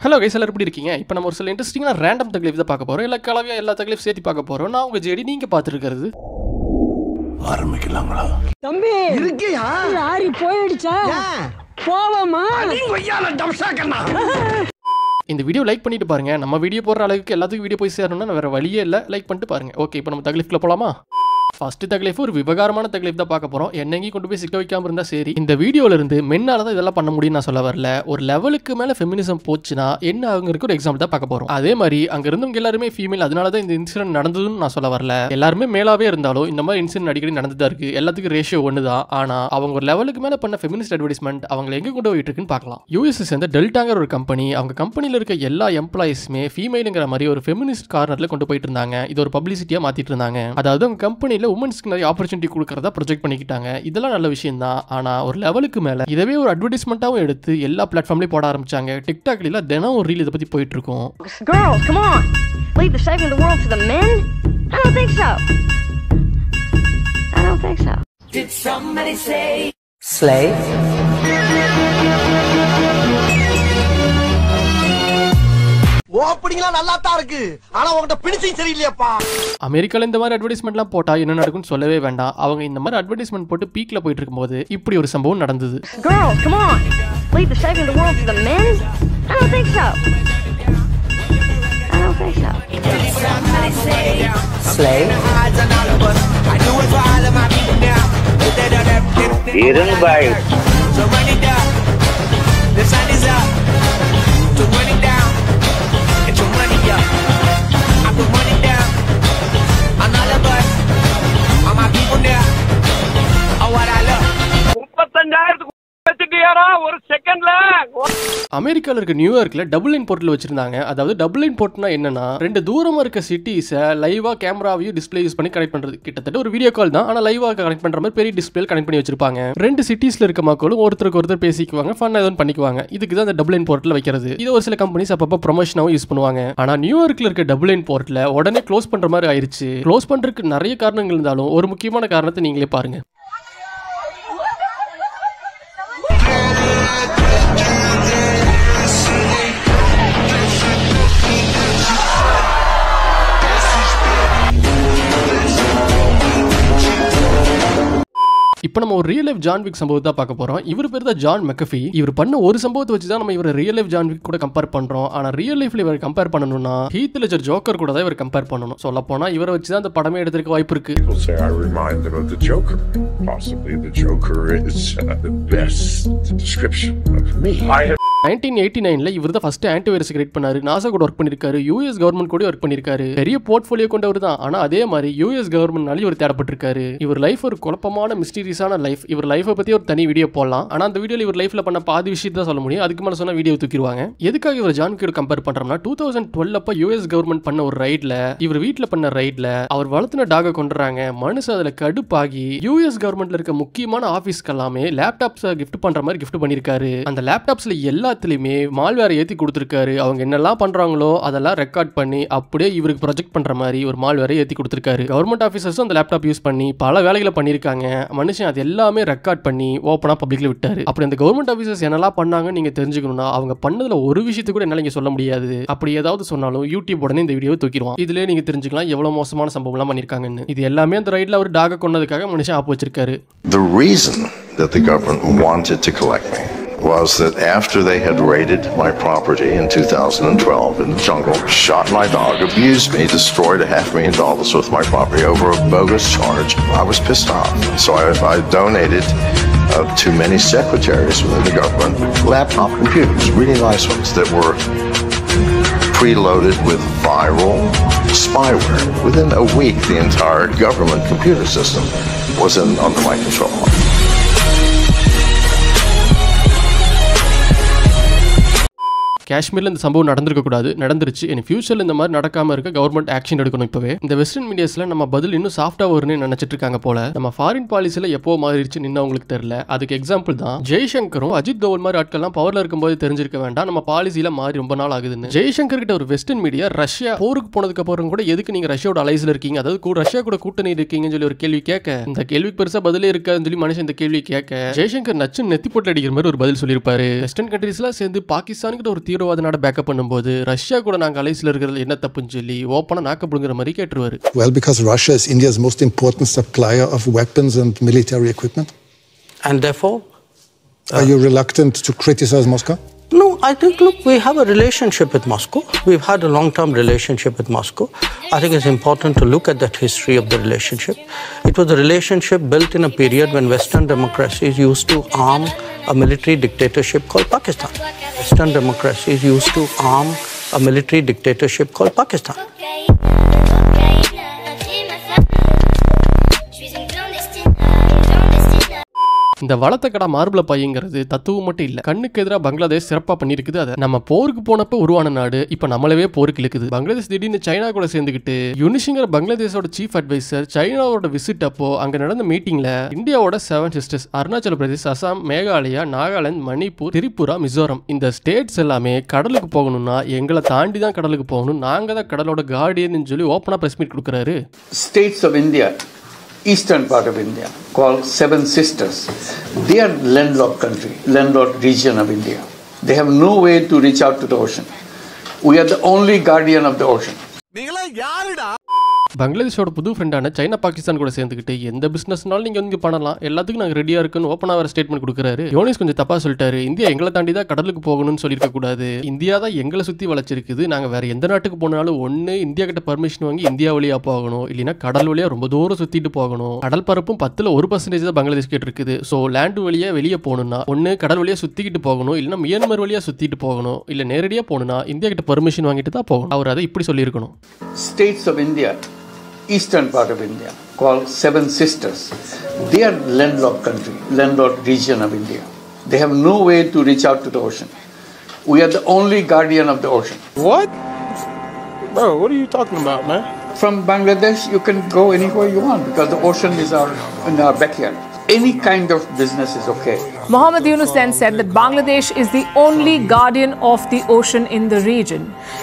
Hello guys, எல்லாரும் எப்படி இருக்கீங்க? இப்போ நம்ம ஒரு சில இன்ட்ரெஸ்டிங்கான ரேண்டம் தக்லீஃப் தான் பார்க்க போகிறோம். இல்லை கலவையாக எல்லா தக்லீஃப் சேர்த்து பார்க்க போகிறோம். நான் உங்கள் ஜேடி, நீங்கள் பார்த்துருக்கிறது. ஆரம்பிக்கலாங்களா? தம்பி இருக்கியா? லாரி போயிடுச்சா? போவோமா? இந்த வீடியோ லைக் பண்ணிட்டு பாருங்க. நம்ம வீடியோ போடுற அளவுக்கு எல்லாத்துக்கும் வீடியோ போய் சேரணும்னா வேற வழியே இல்லை. லைக் பண்ணிட்டு பாருங்க. ஓகே, இப்போ நம்ம தக்லீஃப்ல போலாமா? ஃபர்ஸ்ட் தக்லீஃப் ஒரு விவகாரமான தக்லீஃப் தான் பார்க்க போறோம். என்னங்கி கொண்டு போய் சிக்க வைக்காம இருந்தா சரி. இந்த வீடியோல இருந்து மென்னால தான் இதெல்லாம் பண்ண முடியும் நான் சொல்ல வரல. ஒரு லெவலுக்கு மேல ஃபெமினிசம் போச்சுன்னா என்ன ஆகுங்கிறதுக்கு ஒரு எக்ஸாம்பிள் தான் பார்க்க போறோம். அதே மாதிரி அங்க இருந்தவங்க எல்லாருமே ஃபீமேல், அதனால தான் இந்த இன்சிடென்ட் நடந்ததுன்னு நான் சொல்ல வரல. எல்லாருமே மேலாவே இருந்தாலும் இந்த மாதிரி இன்சிடென்ட் அடிக்கடி நடந்துதான் இருக்கு. எல்லாத்துக்கும் ரேஷியோ ஒன்று தான். ஆனா அவங்க ஒரு லெவலுக்கு மேல பண்ண ஃபெமினிஸ்ட் அட்வர்டைஸ்மெண்ட் அவங்களை எங்க கொண்டு போயிட்டு இருக்குன்னு பார்க்கலாம். யூஎஸ் சேர்ந்த டெல்டாங்கிற ஒரு கம்பெனி, அவங்க கம்பெனியில் இருக்க எல்லா எம்ப்ளாயிஸுமே ஃபீமேலுங்கிற மாதிரி ஒரு ஃபெமினிஸ்ட் கார்னர்ல கொண்டு போயிட்டு இருந்தாங்க. இது ஒரு பப்ளிசிட்டியா மாத்திட்டு இருந்தாங்க. அதாவது அவங்க கம்பெனியில் உமன்ஸ்க்கு நிறைய ஆப்பர்ச்சுனிட்டி கொடுக்கறதா ப்ரொஜெக்ட் பண்ணிக்கிட்டாங்க. இதெல்லாம் நல்ல விஷயம் தான். ஆனா ஒரு லெவலுக்கு மேல இதவே ஒரு அட்வர்டைஸ்மெண்ட்டாவும் எடுத்து எல்லா பிளாட்ஃபார்ம்லயும் போட ஆரம்பிச்சாங்க. டிக்டாக்ல தினம் ஒரு ரீல் இதை பத்தி போயிட்டு இருக்கும். Girls, come on. Leave the saving the world to the men? I don't think so. I don't think so. Did somebody say slave? ஓப்பனிங்லாம் நல்லா தான் இருக்கு. ஆனா உன்கிட்ட பினிஷிங் சரியில்லையாப்பா. அமெரிக்கால இந்த மாதிரி அட்வர்டைஸ்மெண்ட்லாம் போட்டா என்ன நடக்கும்னு சொல்லவே வேண்டாம். அவங்க இந்த மாதிரி அட்வர்டைஸ்மெண்ட் போட்டு பீக்ல போயிட்டு இருக்கும்போது இப்படி ஒரு சம்பவம் நடந்தது. Girls, come on. Leave the saving the world to the men? I don't think so. I don't think so. did somebody say Slave? I do it for all of my people now. Irunbai. So run it down. The sun is up. To run it down. And to run it up. I can run it down. On all of us. On my people now. Oh, what I love. அமெரிக்கால இருக்க நியூயார்க்ல double line போர்ட்ல வச்சிருந்தாங்க. அதாவது double line போர்ட்னா என்னன்னா, ரெண்டு தூரமா இருக்க சிட்டிஸை லைவா கேமராவையும் டிஸ்பிளே யூஸ் பண்ணி கனெக்ட் பண்றது. கிட்டத்தட்ட ஒரு வீடியோ கால் தான், ஆனா லைவா கனெக்ட் பண்ற மாதிரி பெரிய டிஸ்பிளே கனெக்ட் பண்ணி வச்சிருப்பாங்க. ரெண்டு சிட்டிஸ்ல இருக்க மக்களும் ஒருத்தருக்கு ஒருத்தர் பேசிக்குவாங்க, ஃபன் ஏதோ பண்ணிக்குவாங்க. இதுக்கு தான் அந்த டபுள் லைன் போர்ட்ல வைக்கிறது. இது ஒரு சில கம்பெனிஸ் அப்பப்போ ப்ரொமோஷனாவும் யூஸ் பண்ணுவாங்க. ஆனா நியூயார்க்ல இருக்க டபுள் லைன் போர்ட்ல உடனே க்ளோஸ் பண்ற மாதிரி ஆயிருச்சு. க்ளோஸ் பண்றதுக்கு நிறைய காரணங்கள் இருந்தாலும் ஒரு முக்கியமான காரணத்தை நீங்களே பாருங்க. இப்போ நம்ம ஒரு ரியல் லைஃப் ஜான் விக் சம்பவத்தை பார்க்க போறோம். இவர் பேர் தான் ஜான் மெக்கஃபி. இவர் பண்ண ஒரு சம்பவத்தை வச்சு தான் நம்ம இவரை ரியல் லைஃப் ஜான் விக் கூட கம்பேர் பண்றோம். ஆனா ரியல் லைஃப்ல இவர் கம்பேர் பண்ணணும்னா ஹீத் லெஜர் ஜோக்கர் கூட தான் இவர் கம்பேர் பண்ணணும். சொல்ல போனா இவரை வச்சு தான் அந்த படமே எடுத்துக்க வாய்ப்பு இருக்கு. People say I remind them of the Joker. Possibly the Joker is the best description of me. 1989ல இவர் தான் ஃபர்ஸ்ட் ஆன்டிவைரஸ் கிரியேட் பண்ணாரு. நாசா கூட ஒர்க் பண்ணிருக்காரு. யூஎஸ் கவர்மெண்ட் கூட ஒர்க் பண்ணிருக்காரு. பெரிய போர்ட்ஃபோலியோ கொண்டவர் தான். ஆனா அதே மாதிரி யூஎஸ் கவர்மெண்ட்னால இவர் தேடப்பட்டிருக்காரு. இவர் லைஃப் ஒரு குழப்பமான மிஸ்டீரியஸான லைஃப். இவர் லைஃபை பத்தி ஒரு தனி வீடியோ போடலாம். ஆனா அந்த வீடியோல இவர் லைஃப்ல பண்ண பாதி விஷயத்தை தான் சொல்ல முடியும். அதுக்கு மேல சொன்னா வீடியோ தூக்கிடுவாங்க. எதுக்காக இவர் ஜான் விக்கோட கம்பேர் பண்றோம்னா 2012 அப்ப யூஎஸ் கவர்மெண்ட் பண்ண ஒரு ரைட்ல, இவர் வீட்டுல பண்ண ரைட்ல அவர் வளர்த்துன டாக கொண்டுறாங்க. மனுஷன் அதுல கடுப்பாகி யூஎஸ் கவர்மெண்ட்ல இருக்க முக்கியமான ஆபீஸ்க்கு எல்லாமே லேப்டாப்ஸ் கிஃப்ட் பண்ற மாதிரி கிஃப்ட் பண்ணிருக்காரு. அந்த லேப்டாப்ஸ்ல எல்லாத்துலயுமே மால்வேர் ஏத்தி கொடுத்திருக்காரு. அவங்க என்னெல்லாம் பண்றாங்களோ அதெல்லாம் ரெக்கார்ட் பண்ணி அப்படியே இவருக்கு ப்ரொஜெக்ட் பண்ற மாதிரி ஒரு மால்வேரை ஏத்தி கொடுத்திருக்காரு. கவர்மெண்ட் ஆபீசர்ஸும் அந்த லேப்டாப் யூஸ் பண்ணி பல வேலைகளை பண்ணிருக்காங்க. மனுஷன் அது எல்லாமே ரெக்கார்ட் பண்ணி ஓப்பனா பப்ளிக்ல விட்டாரு. அப்படி அந்த கவர்மெண்ட் ஆபீசர்ஸ் என்னெல்லாம் பண்ணாங்கன்னு நீங்க தெரிஞ்சுக்கணும்னா அவங்க பண்ணதுல ஒரு விஷயத்தை கூட என்னால இங்க சொல்ல முடியாது. அப்படி ஏதாவது சொன்னாலும் யூடியூப் உடனே இந்த வீடியோ தூக்கிடுவான். இதுல நீங்க தெரிஞ்சுக்கலாம் எவ்வளவு மோசமான சம்பவம் எல்லாம் பண்ணிருக்காங்கன்னு. இது எல்லாமே அந்த ரைட்ல அவர் டாக கொண்டதுக்காக மனுஷன் ஆப்பு வச்சிருக்காரு. The reason that the government wanted to collect me was that after they had raided my property in 2012 in the jungle, shot my dog, abused me, destroyed $500,000 worth of my property over a bogus charge, I was pissed off. So I donated to many secretaries within the government laptop computers, really nice ones that were preloaded with viral spyware. Within a week, the entire government computer system was under my control. காஷ்மீர்ல இந்த சம்பவம் நடந்திருக்க கூடாது, நடந்துருச்சு. இனி ஃபியூச்சர்ல இந்த மாதிரி நடக்காம இருக்க கவர்மெண்ட் ஆக்ஷன் எடுக்கணும். இப்பவே இந்த வெஸ்டர்ன் மீடியாஸ்ல நம்ம பதில் இன்னும் சாஃப்டா வரும்னு நினைச்சிட்டு இருக்காங்க போல. நம்ம ஃபாரின் பாலிசில எப்போ மாறிடுச்சு நின்று அவங்களுக்கு தெரியல. அதுக்கு எக்ஸாம்பிள் தான் ஜெய்சங்கரும் அஜித் தோவல் மாதிரி ஆட்கள்லாம் பவர்ல இருக்கும்போது தெரிஞ்சிருக்க வேண்டாம் நம்ம பாலிசியில மாறி ரொம்ப நாள் ஆகுதுன்னு. ஜெய்சங்கர் கிட்ட ஒரு வெஸ்டர்ன் மீடியா ரஷ்யா போருக்கு போனதுக்கு அப்புறம் கூட எதுக்கு நீங்க ரஷ்யாவோட அலைஸ்ல இருக்கீங்க, அதாவது ரஷ்யா கூட கூட்டணி இருக்கீங்கன்னு சொல்லி ஒரு கேள்வி கேட்க, இந்த கேள்விக்கு பெருசா பதிலே இருக்காதுன்னு சொல்லி மனுஷன் இந்த கேள்வி கேட்க ஜெய்சங்கர் நச்சு நெத்தி போட்டு அடிக்கிற மாதிரி ஒரு பதில் சொல்லியிருப்பாரு. வெஸ்டர்ன் கண்ட்ரீஸ்லாம் சேர்ந்து பாகிஸ்தானுக்கு ஒரு தீவிரவாத நாடு பேக்கப் பண்ணும்போது ரஷ்யா கூட நாங்க அலைஸ்ல இருக்கிறது என்ன தப்புன்னு சொல்லி ஓப்பனா நாக்க புடுங்குற மாதிரி கேட்டுருவாரு. Well, because Russia is India's most important supplier of weapons and military equipment. And therefore, are you reluctant to criticize Moscow? no, I think, look, we have a relationship with Moscow. We've had a long-term relationship with Moscow. I think it's important to look at that history of the relationship. It was a relationship built in a period when Western democracies used to arm a military dictatorship called Pakistan. Western democracies used to arm a military dictatorship called Pakistan. இந்த வளத்த கடா மார்பிள பையங்கிறது தத்துவம் மட்டும் இல்ல, கண்ணுக்கு எதிராக பங்களாதேஷ் சிறப்பா பண்ணிருக்குது. அதை நம்ம போருக்கு போனப்ப உருவான நாடு இப்ப நம்மளவே போருக்கு இழுக்குது. பங்களாதேஷ் திடீர்னு சைனா கூட சேர்ந்துக்கிட்டு யூனிஷிங்கிற பங்களாதேஷோட சீஃப் அட்வைசர் சைனாவோட விசிட் அப்போ அங்க நடந்த மீட்டிங்ல இந்தியாவோட 7 சிஸ்டர்ஸ் அருணாச்சல பிரதேஷ், அசாம், மேகாலயா, நாகாலாந்து, மணிப்பூர், திரிபுரா, மிசோரம் இந்த ஸ்டேட்ஸ் எல்லாமே கடலுக்கு போகணும்னா எங்களை தாண்டி தான் கடலுக்கு போகணும், நாங்க தான் கடலோட கார்டியன் சொல்லி ஓப்பனா பிரஸ் மீட் கொடுக்குறாரு. States of India, eastern part of India, called 7 Sisters. They are landlocked country, landlocked region of India. They have no way to reach out to the ocean. We are the only guardian of the ocean. பங்களாதேஷோட புது ஃப்ரெண்டான China Pakistan கூட சேர்ந்துக்கிட்டு எந்த பிசினஸ்னாலும் நீங்க வந்து பண்ணலாம், எல்லாத்துக்கும் நாங்க ரெடியா இருக்குன்னு ஓப்பனா வேற ஸ்டேட்மெண்ட் கொடுக்குறாரு. யோனிஸ் கொஞ்சம் தப்பா சொல்லிட்டாரு. இந்தியா எங்களை தாண்டி தான் கடலுக்கு போகணும்னு சொல்லியிருக்க கூடாது. இந்தியா தான் எங்களை சுத்தி வளைச்சிருக்குது. நாங்க வேற எந்த நாட்டுக்கு போனாலும் ஒன்னு இந்தியா கிட்ட பர்மிஷன் வாங்கி இந்தியா வழியா போகணும், இல்லைன்னா கடல் வழியா ரொம்ப தூரம் சுத்திட்டு போகணும். கடல் பரப்பும் 10% தான் பங்களாதேஷ் கிட்ட இருக்குது. ஸோ லேண்ட் வழியா வெளியே போகணும்னா ஒன்னு கடல் வழியா சுத்திக்கிட்டு போகணும், இல்லைன்னா மியான்மர் வழியா சுத்திட்டு போகணும், இல்ல நேரடியா போகணும்னா இந்தியா கிட்ட பர்மிஷன் வாங்கிட்டு தான் போகணும். அவர் அதை இப்படி சொல்லியிருக்கணும். States of India, eastern part of India, called 7 Sisters. They are landlocked country, landlocked region of India. They have no way to reach out to the ocean. We are the only guardian of the ocean. What? Bro, what are you talking about, man? From Bangladesh, you can go anywhere you want because the ocean is in our backyard. Any kind of business is okay. Mohammed Yunus then said that Bangladesh is the only guardian of the ocean in the region.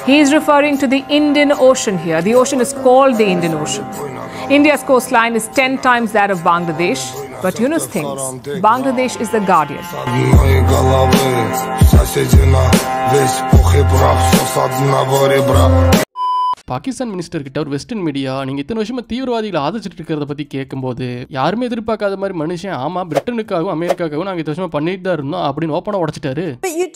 He is referring to the Indian Ocean here. The ocean is called the Indian Ocean. India's coastline is 10 times that of Bangladesh, but Yunus thinks Bangladesh is the guardian. Pakistan minister கிட்ட ஒரு western media நீங்க இத்தனை வருஷமா தீவிரவாதிகளை ஆதரிச்சிட்டு இருக்கிறத பத்தி கேட்கும்போது யாருமே எதிர்பார்க்காத மாதிரி மனுஷன் ஆமா பிரிட்டனுக்காகவும் அமெரிக்காவும் நாங்க இத்தனை வருஷமா பண்ணிட்டு தான் இருந்தோம் அப்படின்னு ஓப்பனா உடைச்சிட்டாரு. But you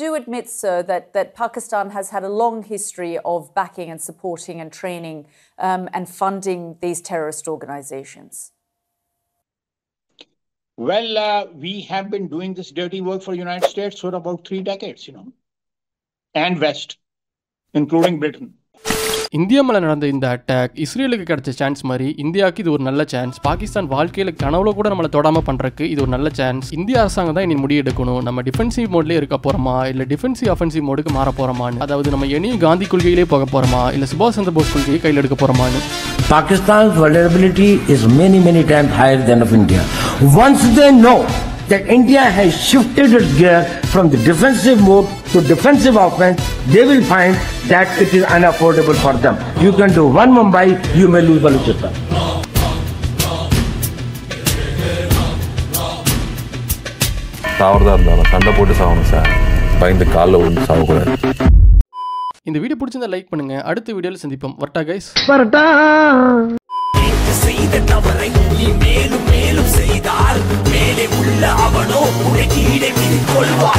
do admit, sir, that Pakistan has had a long history of backing and supporting and training and funding these terrorist organizations. Well, we have been doing this dirty work for the United States for about 3 decades, and West, including Britain. India மேல நடந்த இந்த attack இஸ்ரேலுக்கு கிடைச்ச chance மாதிரி இந்தியாவுக்கு இது ஒரு நல்ல சான்ஸ். பாகிஸ்தான் வாழ்க்கையில கனவுல கூட நம்மளை தொடாம பண்றதுக்கு இது ஒரு நல்ல சான்ஸ். இந்திய அரசாங்கம் தான் இனி முடிவெடுக்கணும், நம்ம டிஃபென்சிவ் மோட்லயே இருக்க போறோமா இல்ல டிஃபென்சிவ் அஃபென்சிவ் மோடுக்கு மாற போறோமான்னு. அதாவது நம்ம இனியும் காந்தி கொள்கையிலே போக போறோமா இல்ல சுபாஷ் சந்திர போஸ் கொள்கையை கையில் எடுக்க போறோமான்னு. Pakistan's vulnerability is many times higher than of India. Once they know that India has shifted its gear from the defensive mode to defensive offense, they will find that it is unaffordable for them. You can do one Mumbai, you may lose Balochistan. சாவறதா இருந்தாலும் சண்டை போட்டு சாகணும் sir, பயந்து காலில் விழுந்து சாகக்கூடாது. இந்த video பிடிச்சிருந்தா like பண்ணுங்க. அடுத்த வீடியோல சந்திப்போம். வரட்டா கைஸ். செய்த தவறை நீ மேலும் செய்தால் மேலே உள்ள அவனோ உனக்கு இடை கொள்வார்.